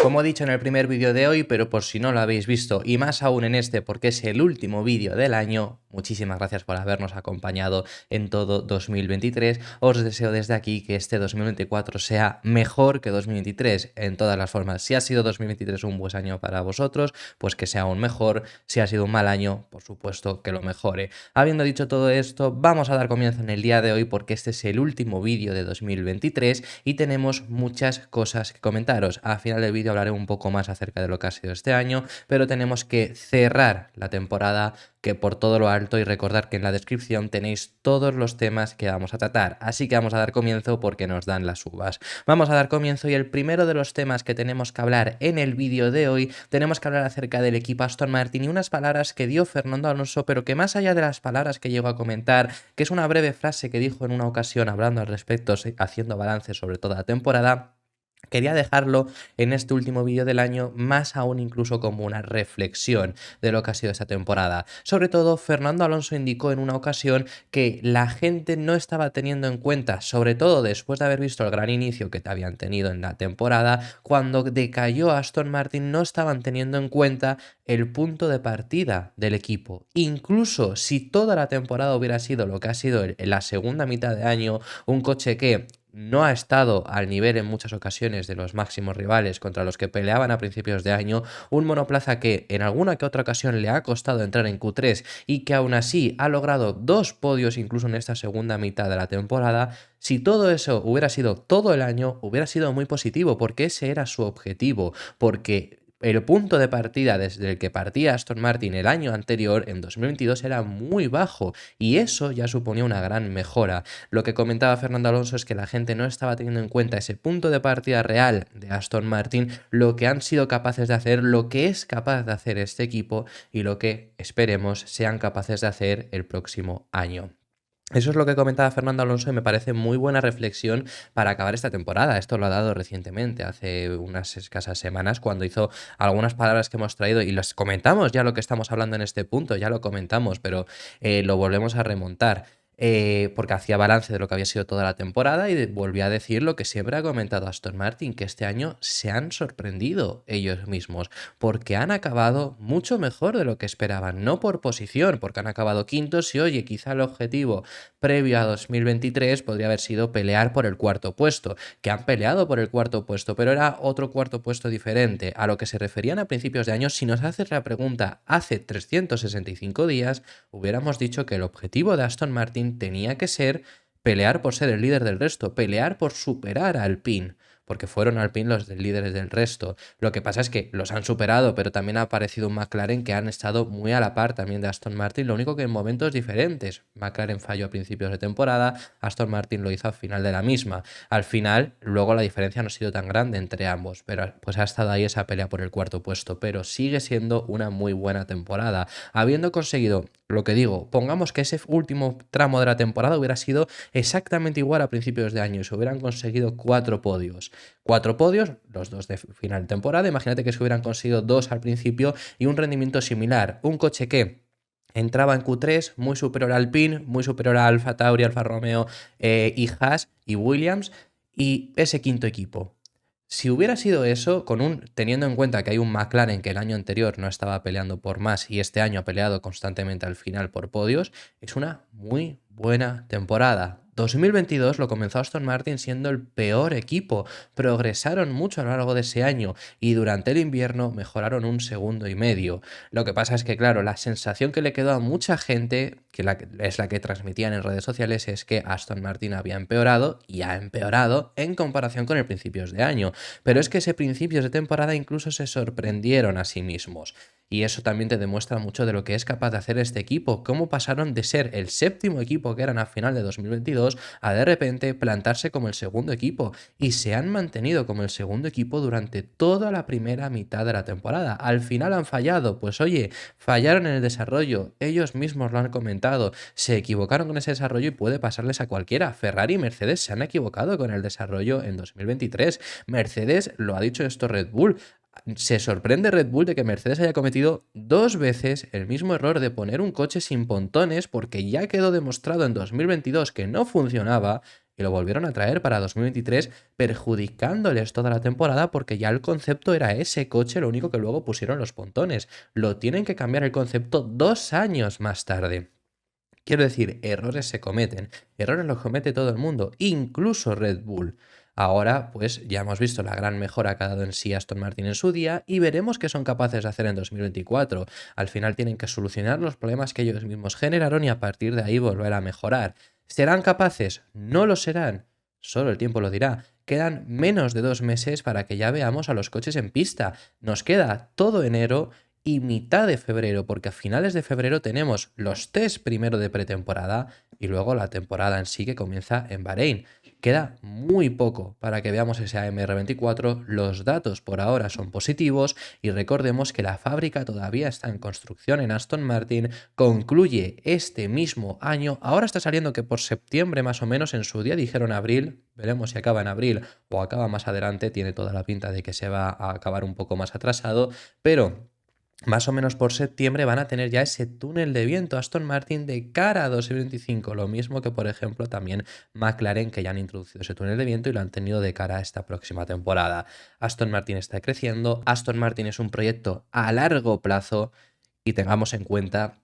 Como he dicho en el primer vídeo de hoy, pero por si no lo habéis visto, y más aún en este porque es el último vídeo del año, muchísimas gracias por habernos acompañado en todo 2023. Os deseo desde aquí que este 2024 sea mejor que 2023 en todas las formas. Si ha sido 2023 un buen año para vosotros, pues que sea aún mejor. Si ha sido un mal año, por supuesto que lo mejore. Habiendo dicho todo esto, vamos a dar comienzo en el día de hoy porque este es el último vídeo de 2023 y tenemos muchas cosas que comentaros. Al final del vídeo hablaré un poco más acerca de lo que ha sido este año, pero tenemos que cerrar la temporada que por todo lo alto, y recordar que en la descripción tenéis todos los temas que vamos a tratar, así que vamos a dar comienzo porque nos dan las uvas. Vamos a dar comienzo y el primero de los temas que tenemos que hablar en el vídeo de hoy, tenemos que hablar acerca del equipo Aston Martin y unas palabras que dio Fernando Alonso, pero que más allá de las palabras que llegó a comentar, que es una breve frase que dijo en una ocasión hablando al respecto, haciendo balance sobre toda la temporada, quería dejarlo en este último vídeo del año, más aún incluso como una reflexión de lo que ha sido esta temporada. Sobre todo, Fernando Alonso indicó en una ocasión que la gente no estaba teniendo en cuenta, sobre todo después de haber visto el gran inicio que habían tenido en la temporada, cuando decayó Aston Martin no estaban teniendo en cuenta el punto de partida del equipo. Incluso si toda la temporada hubiera sido lo que ha sido en la segunda mitad de año, un coche que no ha estado al nivel en muchas ocasiones de los máximos rivales contra los que peleaban a principios de año, un monoplaza que en alguna que otra ocasión le ha costado entrar en Q3 y que aún así ha logrado 2 podios incluso en esta segunda mitad de la temporada. Si todo eso hubiera sido todo el año, hubiera sido muy positivo, porque ese era su objetivo, porque el punto de partida desde el que partía Aston Martin el año anterior, en 2022, era muy bajo y eso ya suponía una gran mejora. Lo que comentaba Fernando Alonso es que la gente no estaba teniendo en cuenta ese punto de partida real de Aston Martin, lo que han sido capaces de hacer, lo que es capaz de hacer este equipo y lo que esperemos sean capaces de hacer el próximo año. Eso es lo que comentaba Fernando Alonso y me parece muy buena reflexión para acabar esta temporada. Esto lo ha dado recientemente, hace unas escasas semanas, cuando hizo algunas palabras que hemos traído y las comentamos ya lo que estamos hablando en este punto, ya lo comentamos, pero lo volvemos a remontar. Porque hacía balance de lo que había sido toda la temporada y volvía a decir lo que siempre ha comentado Aston Martin, que este año se han sorprendido ellos mismos, porque han acabado mucho mejor de lo que esperaban, no por posición, porque han acabado quintos y oye, quizá el objetivo previo a 2023 podría haber sido pelear por el cuarto puesto, que han peleado por el cuarto puesto, pero era otro cuarto puesto diferente a lo que se referían a principios de año. Si nos haces la pregunta hace 365 días, hubiéramos dicho que el objetivo de Aston Martin tenía que ser pelear por ser el líder del resto, pelear por superar a Alpine, porque fueron Alpine los líderes del resto. Lo que pasa es que los han superado, pero también ha aparecido un McLaren que han estado muy a la par también de Aston Martin, lo único que en momentos diferentes. McLaren falló a principios de temporada, Aston Martin lo hizo al final de la misma. Al final, luego la diferencia no ha sido tan grande entre ambos, pero pues ha estado ahí esa pelea por el cuarto puesto, pero sigue siendo una muy buena temporada, habiendo conseguido, lo que digo, pongamos que ese último tramo de la temporada hubiera sido exactamente igual a principios de año y se hubieran conseguido 4 podios. 4 podios, los 2 de final de temporada. Imagínate que se hubieran conseguido 2 al principio y un rendimiento similar. Un coche que entraba en Q3 muy superior al Alpine, muy superior a Alfa Tauri, Alfa Romeo y Haas y Williams, y ese quinto equipo. Si hubiera sido eso, teniendo en cuenta que hay un McLaren que el año anterior no estaba peleando por más y este año ha peleado constantemente al final por podios, es una muy buena temporada. 2022 lo comenzó Aston Martin siendo el peor equipo, progresaron mucho a lo largo de ese año y durante el invierno mejoraron un segundo y medio. Lo que pasa es que, claro, la sensación que le quedó a mucha gente, es la que transmitían en redes sociales, es que Aston Martin había empeorado y ha empeorado en comparación con el principios de año. Pero es que ese principios de temporada incluso se sorprendieron a sí mismos. Y eso también te demuestra mucho de lo que es capaz de hacer este equipo, cómo pasaron de ser el séptimo equipo que eran a final de 2022 a de repente plantarse como el segundo equipo, y se han mantenido como el segundo equipo durante toda la primera mitad de la temporada. Al final han fallado, pues oye, fallaron en el desarrollo, ellos mismos lo han comentado, se equivocaron con ese desarrollo y puede pasarles a cualquiera. Ferrari y Mercedes se han equivocado con el desarrollo en 2023, Mercedes lo ha dicho esto Red Bull. Se sorprende Red Bull de que Mercedes haya cometido 2 veces el mismo error de poner un coche sin pontones, porque ya quedó demostrado en 2022 que no funcionaba, y lo volvieron a traer para 2023, perjudicándoles toda la temporada porque ya el concepto era ese coche, lo único que luego pusieron los pontones. Lo tienen que cambiar el concepto 2 años más tarde. Quiero decir, errores se cometen, errores los comete todo el mundo, incluso Red Bull. Ahora, pues ya hemos visto la gran mejora que ha dado en sí Aston Martin en su día y veremos qué son capaces de hacer en 2024. Al final tienen que solucionar los problemas que ellos mismos generaron y a partir de ahí volver a mejorar. ¿Serán capaces? No lo serán. Solo el tiempo lo dirá. Quedan menos de 2 meses para que ya veamos a los coches en pista. Nos queda todo enero y mitad de febrero, porque a finales de febrero tenemos los test primero de pretemporada y luego la temporada en sí que comienza en Bahrein. Queda muy poco para que veamos ese AMR24, los datos por ahora son positivos y recordemos que la fábrica todavía está en construcción en Aston Martin, concluye este mismo año, ahora está saliendo que por septiembre más o menos, en su día dijeron abril, veremos si acaba en abril o acaba más adelante, tiene toda la pinta de que se va a acabar un poco más atrasado, pero más o menos por septiembre van a tener ya ese túnel de viento Aston Martin de cara a 2025, lo mismo que por ejemplo también McLaren, que ya han introducido ese túnel de viento y lo han tenido de cara a esta próxima temporada. Aston Martin está creciendo, Aston Martin es un proyecto a largo plazo y tengamos en cuenta,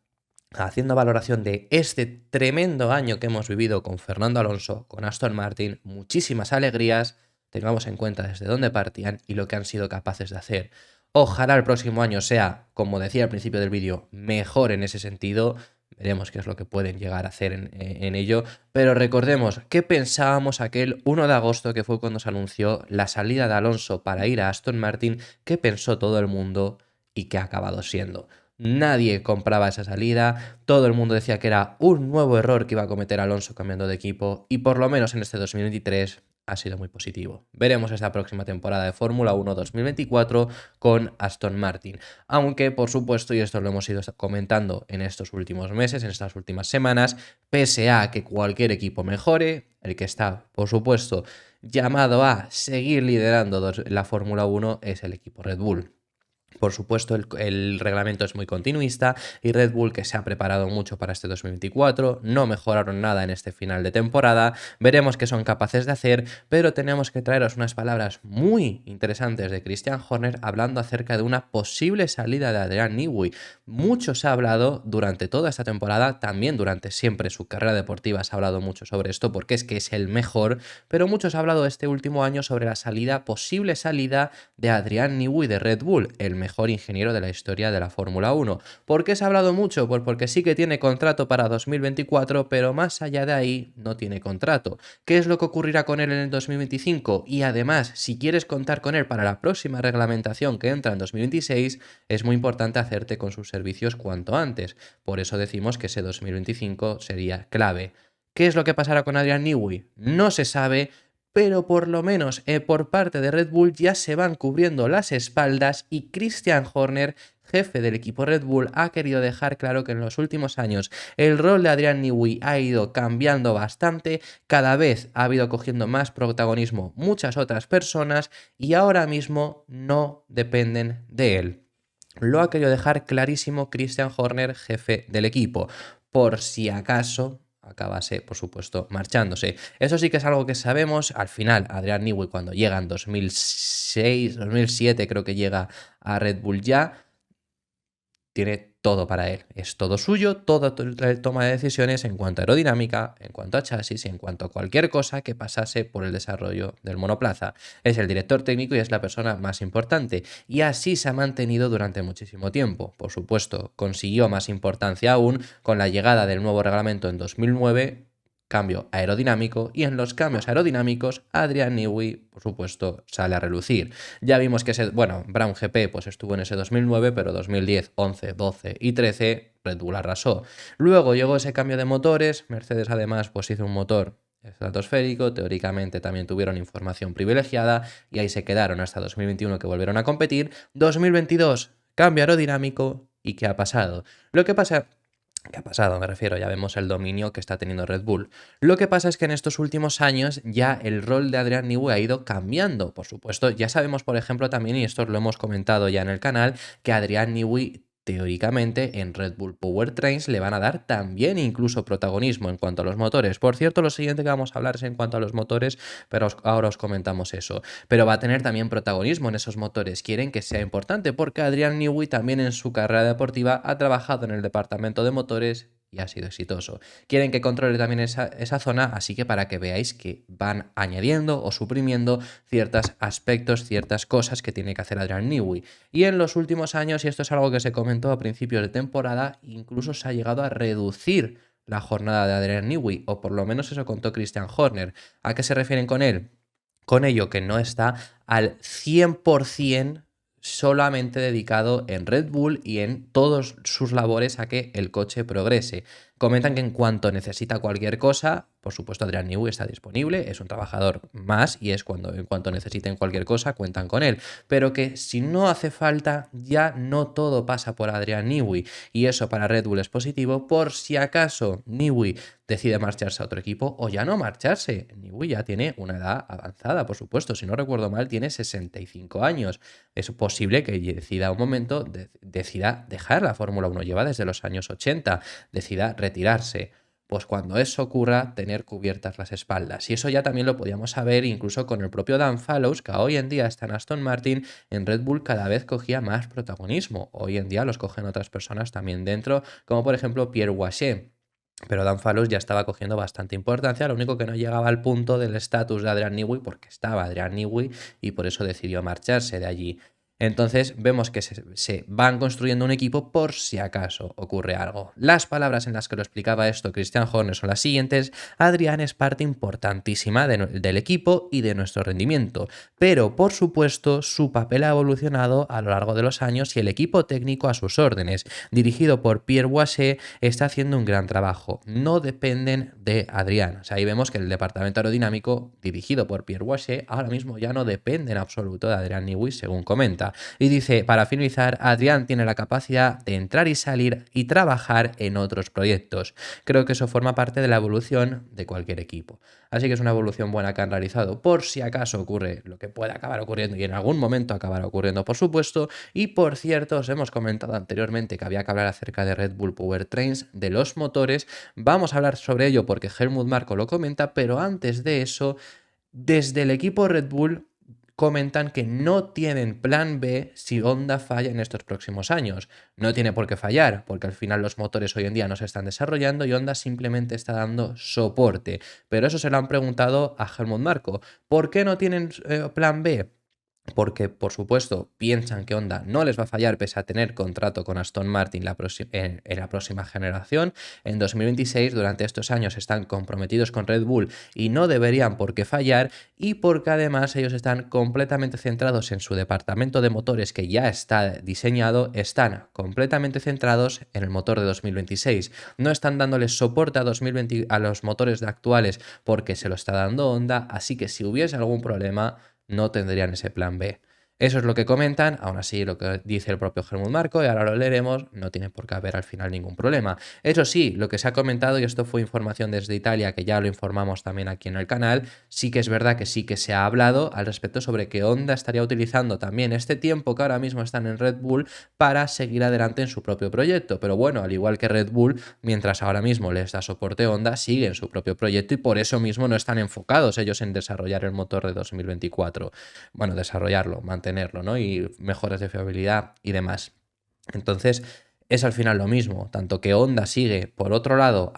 haciendo valoración de este tremendo año que hemos vivido con Fernando Alonso, con Aston Martin, muchísimas alegrías, tengamos en cuenta desde dónde partían y lo que han sido capaces de hacer. Ojalá el próximo año sea, como decía al principio del vídeo, mejor en ese sentido. Veremos qué es lo que pueden llegar a hacer en ello. Pero recordemos qué pensábamos aquel 1 de agosto, que fue cuando se anunció la salida de Alonso para ir a Aston Martin, qué pensó todo el mundo y qué ha acabado siendo. Nadie compraba esa salida, todo el mundo decía que era un nuevo error que iba a cometer Alonso cambiando de equipo y por lo menos en este 2023 ha sido muy positivo. Veremos esta próxima temporada de Fórmula 1 2024 con Aston Martin. Aunque, por supuesto, y esto lo hemos ido comentando en estos últimos meses, en estas últimas semanas, pese a que cualquier equipo mejore, el que está, por supuesto, llamado a seguir liderando la Fórmula 1 es el equipo Red Bull. Por supuesto, el reglamento es muy continuista y Red Bull, que se ha preparado mucho para este 2024, no mejoraron nada en este final de temporada, veremos qué son capaces de hacer, pero tenemos que traeros unas palabras muy interesantes de Christian Horner hablando acerca de una posible salida de Adrian Newey. Mucho se ha hablado durante toda esta temporada, también durante siempre su carrera deportiva se ha hablado mucho sobre esto porque es que es el mejor, pero mucho se ha hablado este último año sobre la posible salida de Adrian Newey de Red Bull, el mejor ingeniero de la historia de la Fórmula 1. ¿Por qué se ha hablado mucho? Pues porque sí que tiene contrato para 2024, pero más allá de ahí no tiene contrato. ¿Qué es lo que ocurrirá con él en el 2025? Y además, si quieres contar con él para la próxima reglamentación que entra en 2026, es muy importante hacerte con sus servicios cuanto antes. Por eso decimos que ese 2025 sería clave. ¿Qué es lo que pasará con Adrian Newey? No se sabe, pero por lo menos por parte de Red Bull ya se van cubriendo las espaldas y Christian Horner, jefe del equipo Red Bull, ha querido dejar claro que en los últimos años el rol de Adrian Newey ha ido cambiando bastante, cada vez ha ido cogiendo más protagonismo muchas otras personas y ahora mismo no dependen de él. Lo ha querido dejar clarísimo Christian Horner, jefe del equipo, por si acaso acabase, por supuesto, marchándose. Eso sí que es algo que sabemos. Al final, Adrian Newey, cuando llega en 2006, 2007, creo que llega a Red Bull ya, tiene todo para él. Es todo suyo, toda toma de decisiones en cuanto a aerodinámica, en cuanto a chasis, en cuanto a cualquier cosa que pasase por el desarrollo del monoplaza. Es el director técnico y es la persona más importante. Y así se ha mantenido durante muchísimo tiempo. Por supuesto, consiguió más importancia aún con la llegada del nuevo reglamento en 2009, cambio aerodinámico, y en los cambios aerodinámicos Adrian Newey, por supuesto, sale a relucir. Ya vimos que Brown GP pues estuvo en ese 2009, pero 2010, 11, 12 y 13 Red Bull arrasó. Luego llegó ese cambio de motores, Mercedes además pues hizo un motor estratosférico, teóricamente también tuvieron información privilegiada y ahí se quedaron hasta 2021 que volvieron a competir. 2022, cambio aerodinámico, ¿y qué ha pasado? ¿Qué ha pasado? Me refiero, ya vemos el dominio que está teniendo Red Bull. Lo que pasa es que en estos últimos años ya el rol de Adrian Newey ha ido cambiando. Por supuesto, ya sabemos, por ejemplo, también, y esto lo hemos comentado ya en el canal, que Adrian Newey teóricamente en Red Bull Powertrains le van a dar también incluso protagonismo en cuanto a los motores. Por cierto, lo siguiente que vamos a hablar es en cuanto a los motores, pero ahora os comentamos eso. Pero va a tener también protagonismo en esos motores. Quieren que sea importante porque Adrian Newey también en su carrera deportiva ha trabajado en el departamento de motores y ha sido exitoso. Quieren que controle también esa zona, así que para que veáis que van añadiendo o suprimiendo ciertos aspectos, ciertas cosas que tiene que hacer Adrian Newey. Y en los últimos años, y esto es algo que se comentó a principios de temporada, incluso se ha llegado a reducir la jornada de Adrian Newey, o por lo menos eso contó Christian Horner. ¿A qué se refieren con él? Con ello que no está al 100% solamente dedicado en Red Bull y en todas sus labores a que el coche progrese. Comentan que en cuanto necesita cualquier cosa, por supuesto Adrian Newey está disponible, es un trabajador más y es en cuanto necesiten cualquier cosa cuentan con él, pero que si no hace falta ya no todo pasa por Adrian Newey y eso para Red Bull es positivo por si acaso Newey decide marcharse a otro equipo o ya no marcharse. Newey ya tiene una edad avanzada, por supuesto, si no recuerdo mal tiene 65 años. Es posible que decida un momento, decida dejar la Fórmula 1, lleva desde los años 80, decida retirarse. Pues cuando eso ocurra, tener cubiertas las espaldas. Y eso ya también lo podíamos saber incluso con el propio Dan Fallows, que hoy en día está en Aston Martin, en Red Bull cada vez cogía más protagonismo. Hoy en día los cogen otras personas también dentro, como por ejemplo Pierre Waché. Pero Dan Fallows ya estaba cogiendo bastante importancia, lo único que no llegaba al punto del estatus de Adrian Newey porque estaba Adrian Newey y por eso decidió marcharse de allí. Entonces vemos que se van construyendo un equipo por si acaso ocurre algo. Las palabras en las que lo explicaba esto Christian Horner son las siguientes: Adrian es parte importantísima del equipo y de nuestro rendimiento, pero por supuesto su papel ha evolucionado a lo largo de los años y el equipo técnico a sus órdenes, dirigido por Pierre Waché, está haciendo un gran trabajo. No dependen de Adrian. O sea, ahí vemos que el departamento aerodinámico dirigido por Pierre Waché ahora mismo ya no depende en absoluto de Adrian Newey, según comenta. Y dice, para finalizar, Adrian tiene la capacidad de entrar y salir y trabajar en otros proyectos. Creo que eso forma parte de la evolución de cualquier equipo. Así que es una evolución buena que han realizado por si acaso ocurre lo que puede acabar ocurriendo y en algún momento acabará ocurriendo, por supuesto. Y por cierto, os hemos comentado anteriormente que había que hablar acerca de Red Bull Powertrains, de los motores. Vamos a hablar sobre ello porque Helmut Marko lo comenta, pero antes de eso, desde el equipo Red Bull comentan que no tienen plan B si Honda falla en estos próximos años. No tiene por qué fallar, porque al final los motores hoy en día no se están desarrollando y Honda simplemente está dando soporte. Pero eso se lo han preguntado a Helmut Marko. ¿Por qué no tienen plan B? Porque, por supuesto, piensan que Honda no les va a fallar pese a tener contrato con Aston Martin en la próxima generación. En 2026, durante estos años, están comprometidos con Red Bull y no deberían por qué fallar. Y porque además ellos están completamente centrados en su departamento de motores que ya está diseñado, están completamente centrados en el motor de 2026. No están dándoles soporte a 2020 a los motores actuales porque se lo está dando Honda, así que si hubiese algún problema no tendrían ese plan B. Eso es lo que comentan, aún así lo que dice el propio Helmut Marko, y ahora lo leeremos, no tiene por qué haber al final ningún problema. Eso sí, lo que se ha comentado, y esto fue información desde Italia, que ya lo informamos también aquí en el canal, sí que es verdad que sí que se ha hablado al respecto sobre que Honda estaría utilizando también este tiempo que ahora mismo están en Red Bull para seguir adelante en su propio proyecto. Pero bueno, al igual que Red Bull, mientras ahora mismo les da soporte Honda, sigue en su propio proyecto y por eso mismo no están enfocados ellos en desarrollar el motor de 2024. Bueno, desarrollarlo, mantenerlo, ¿no? Y mejoras de fiabilidad y demás. Entonces, es al final lo mismo, tanto que Honda sigue, por otro lado,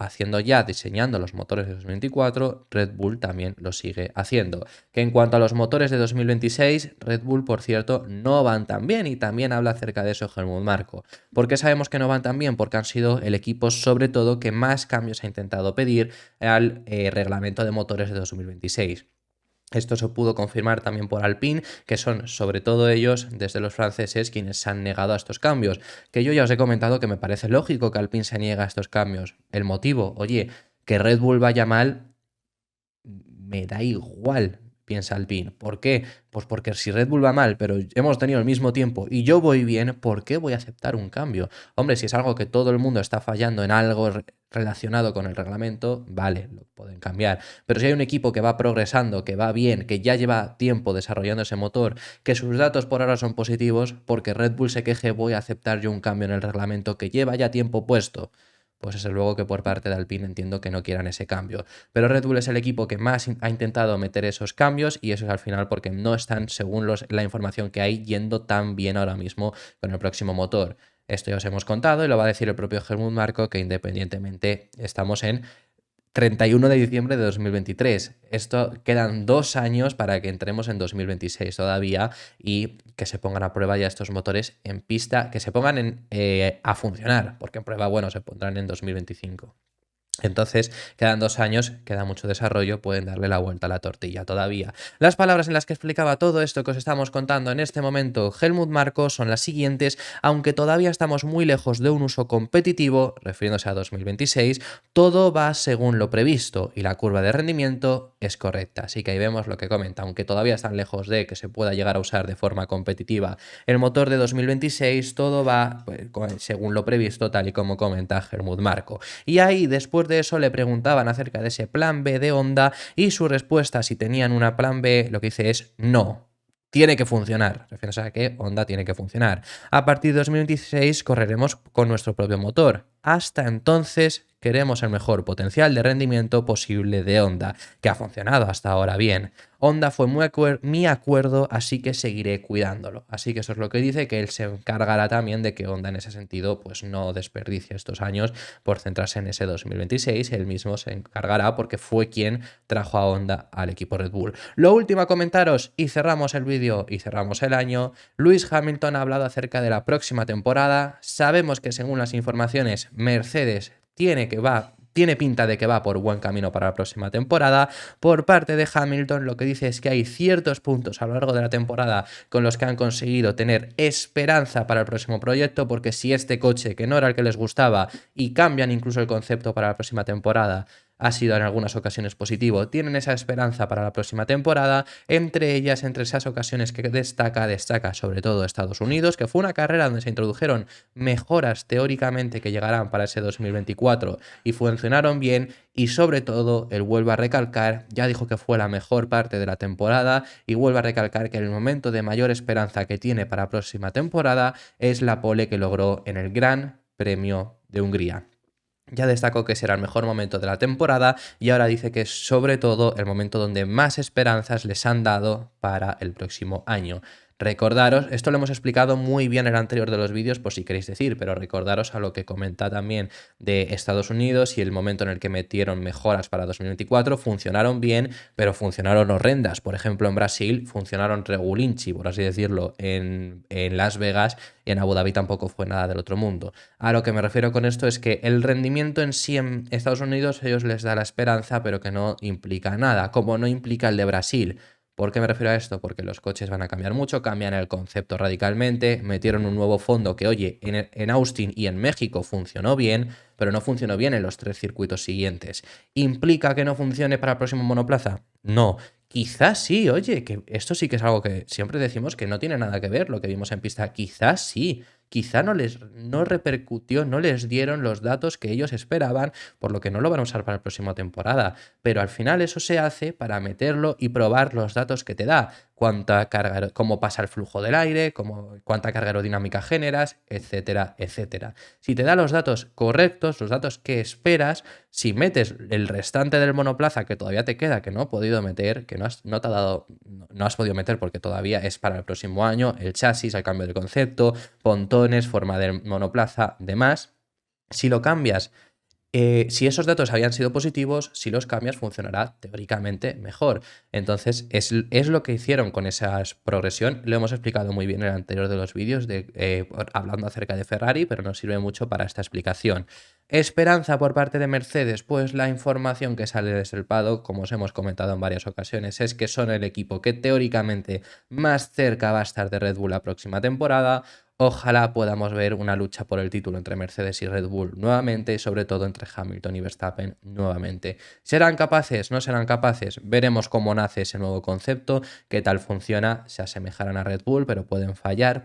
diseñando los motores de 2024, Red Bull también lo sigue haciendo. Que en cuanto a los motores de 2026, Red Bull, por cierto, no van tan bien y también habla acerca de eso Helmut Marko. ¿Por qué sabemos que no van tan bien? Porque han sido el equipo, sobre todo, que más cambios ha intentado pedir al reglamento de motores de 2026. Esto se pudo confirmar también por Alpine, que son sobre todo ellos, desde los franceses, quienes se han negado a estos cambios. Que yo ya os he comentado que me parece lógico que Alpine se niegue a estos cambios. El motivo, oye, que Red Bull vaya mal, me da igual, piensa Alpine. ¿Por qué? Pues porque si Red Bull va mal, pero hemos tenido el mismo tiempo y yo voy bien, ¿por qué voy a aceptar un cambio? Hombre, si es algo que todo el mundo está fallando en algo relacionado con el reglamento, vale, lo pueden cambiar. Pero si hay un equipo que va progresando, que va bien, que ya lleva tiempo desarrollando ese motor, que sus datos por ahora son positivos, porque Red Bull se queje, voy a aceptar yo un cambio en el reglamento que lleva ya tiempo puesto. Pues desde luego que por parte de Alpine entiendo que no quieran ese cambio. Pero Red Bull es el equipo que más ha intentado meter esos cambios y eso es al final porque no están, según la información que hay, yendo tan bien ahora mismo con el próximo motor. Esto ya os hemos contado y lo va a decir el propio Helmut Marko, que independientemente estamos en 31 de diciembre de 2023. Esto quedan 2 años para que entremos en 2026 todavía y que se pongan a prueba ya estos motores en pista, que se pongan a funcionar, porque en prueba, bueno, se pondrán en 2025. Entonces, quedan 2 años, queda mucho desarrollo, pueden darle la vuelta a la tortilla todavía. Las palabras en las que explicaba todo esto que os estamos contando en este momento Helmut Marko son las siguientes: aunque todavía estamos muy lejos de un uso competitivo, refiriéndose a 2026, todo va según lo previsto y la curva de rendimiento es correcta. Así que ahí vemos lo que comenta, aunque todavía están lejos de que se pueda llegar a usar de forma competitiva el motor de 2026, todo va pues, según lo previsto, tal y como comenta Helmut Marko. Y ahí, después de eso, le preguntaban acerca de ese plan B de Honda y su respuesta, si tenían una plan B, lo que dice es no. Tiene que funcionar, refiriéndose a que Honda tiene que funcionar. A partir de 2026 correremos con nuestro propio motor. Hasta entonces queremos el mejor potencial de rendimiento posible de Honda, que ha funcionado hasta ahora bien. Honda fue mi acuerdo, así que seguiré cuidándolo. Así que eso es lo que dice, que él se encargará también de que Honda en ese sentido pues no desperdicie estos años por centrarse en ese 2026. Él mismo se encargará porque fue quien trajo a Honda al equipo Red Bull. Lo último a comentaros, y cerramos el vídeo y cerramos el año. Lewis Hamilton ha hablado acerca de la próxima temporada. Sabemos que según las informaciones, Mercedes tiene pinta de que va por buen camino para la próxima temporada. Por parte de Hamilton, lo que dice es que hay ciertos puntos a lo largo de la temporada con los que han conseguido tener esperanza para el próximo proyecto, porque si este coche, que no era el que les gustaba, y cambian incluso el concepto para la próxima temporada, ha sido en algunas ocasiones positivo, tienen esa esperanza para la próxima temporada. Entre esas ocasiones que destaca sobre todo Estados Unidos, que fue una carrera donde se introdujeron mejoras teóricamente que llegarán para ese 2024 y funcionaron bien, y sobre todo, él vuelve a recalcar, ya dijo que fue la mejor parte de la temporada, y vuelve a recalcar que el momento de mayor esperanza que tiene para la próxima temporada es la pole que logró en el Gran Premio de Hungría. Ya destacó que será el mejor momento de la temporada y ahora dice que es sobre todo el momento donde más esperanzas les han dado para el próximo año. Recordaros, esto lo hemos explicado muy bien en el anterior de los vídeos por si queréis decir, pero recordaros a lo que comenta también de Estados Unidos y el momento en el que metieron mejoras para 2024, funcionaron bien, pero funcionaron horrendas. Por ejemplo, en Brasil funcionaron regulinchi, por así decirlo, en Las Vegas, y en Abu Dhabi tampoco fue nada del otro mundo. A lo que me refiero con esto es que el rendimiento en sí en Estados Unidos ellos les da la esperanza, pero que no implica nada, como no implica el de Brasil. ¿Por qué me refiero a esto? Porque los coches van a cambiar mucho, cambian el concepto radicalmente, metieron un nuevo fondo que, oye, en Austin y en México funcionó bien, pero no funcionó bien en los 3 circuitos siguientes. ¿Implica que no funcione para el próximo monoplaza? No. Quizás sí, oye, que esto sí que es algo que siempre decimos que no tiene nada que ver lo que vimos en pista. Quizás sí, quizá no repercutió, no les dieron los datos que ellos esperaban, por lo que no lo van a usar para la próxima temporada. Pero al final eso se hace para meterlo y probar los datos que te da. Cuánta carga, cómo pasa el flujo del aire, cuánta carga aerodinámica generas, etcétera, etcétera. Si te da los datos correctos, los datos que esperas, si metes el restante del monoplaza que todavía te queda, que no has podido meter, que no has podido meter porque todavía es para el próximo año, el chasis, el cambio de concepto, pontones, forma del monoplaza, demás, si lo cambias, si esos datos habían sido positivos, si los cambias funcionará teóricamente mejor. Entonces es lo que hicieron con esa progresión. Lo hemos explicado muy bien en el anterior de los vídeos hablando acerca de Ferrari, pero nos sirve mucho para esta explicación. Esperanza por parte de Mercedes, pues la información que sale desde el paddock, como os hemos comentado en varias ocasiones, es que son el equipo que teóricamente más cerca va a estar de Red Bull la próxima temporada. Ojalá podamos ver una lucha por el título entre Mercedes y Red Bull nuevamente, sobre todo entre Hamilton y Verstappen nuevamente. ¿Serán capaces? ¿No serán capaces? Veremos cómo nace ese nuevo concepto, qué tal funciona. Se asemejarán a Red Bull, pero pueden fallar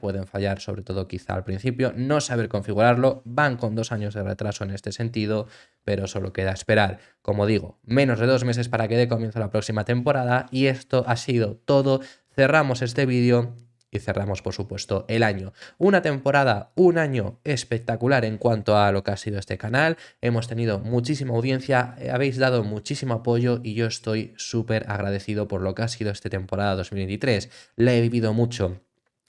sobre todo quizá al principio, no saber configurarlo. Van con 2 años de retraso en este sentido, pero solo queda esperar. Como digo, menos de 2 meses para que dé comienzo la próxima temporada y esto ha sido todo. Cerramos este vídeo y cerramos, por supuesto, el año. Una temporada, un año espectacular en cuanto a lo que ha sido este canal. Hemos tenido muchísima audiencia, habéis dado muchísimo apoyo y yo estoy súper agradecido por lo que ha sido esta temporada 2023. La he vivido mucho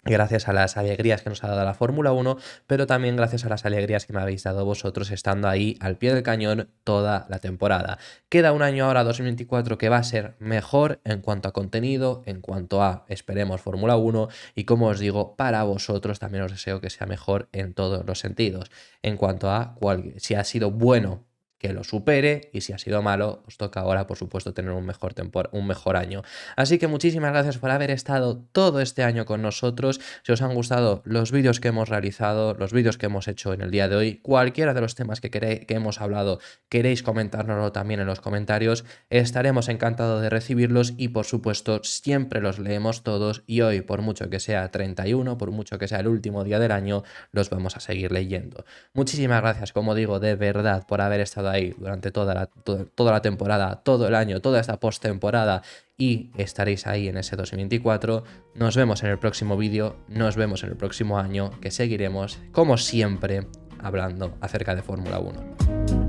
gracias a las alegrías que nos ha dado la Fórmula 1, pero también gracias a las alegrías que me habéis dado vosotros estando ahí al pie del cañón toda la temporada. Queda un año ahora, 2024, que va a ser mejor en cuanto a contenido, en cuanto a, esperemos, Fórmula 1, y como os digo, para vosotros también os deseo que sea mejor en todos los sentidos. En cuanto a si ha sido bueno, que lo supere, y si ha sido malo, os toca ahora, por supuesto, tener un mejor año. Así que muchísimas gracias por haber estado todo este año con nosotros. Si os han gustado los vídeos que hemos realizado, los vídeos que hemos hecho en el día de hoy, cualquiera de los temas que hemos hablado, queréis comentárnoslo también en los comentarios, estaremos encantados de recibirlos y, por supuesto, siempre los leemos todos y hoy, por mucho que sea 31, por mucho que sea el último día del año, los vamos a seguir leyendo. Muchísimas gracias, como digo, de verdad, por haber estado ahí durante toda la temporada, todo el año, toda esta postemporada y estaréis ahí en ese 2024. Nos vemos en el próximo vídeo, nos vemos en el próximo año, que seguiremos, como siempre, hablando acerca de Fórmula 1.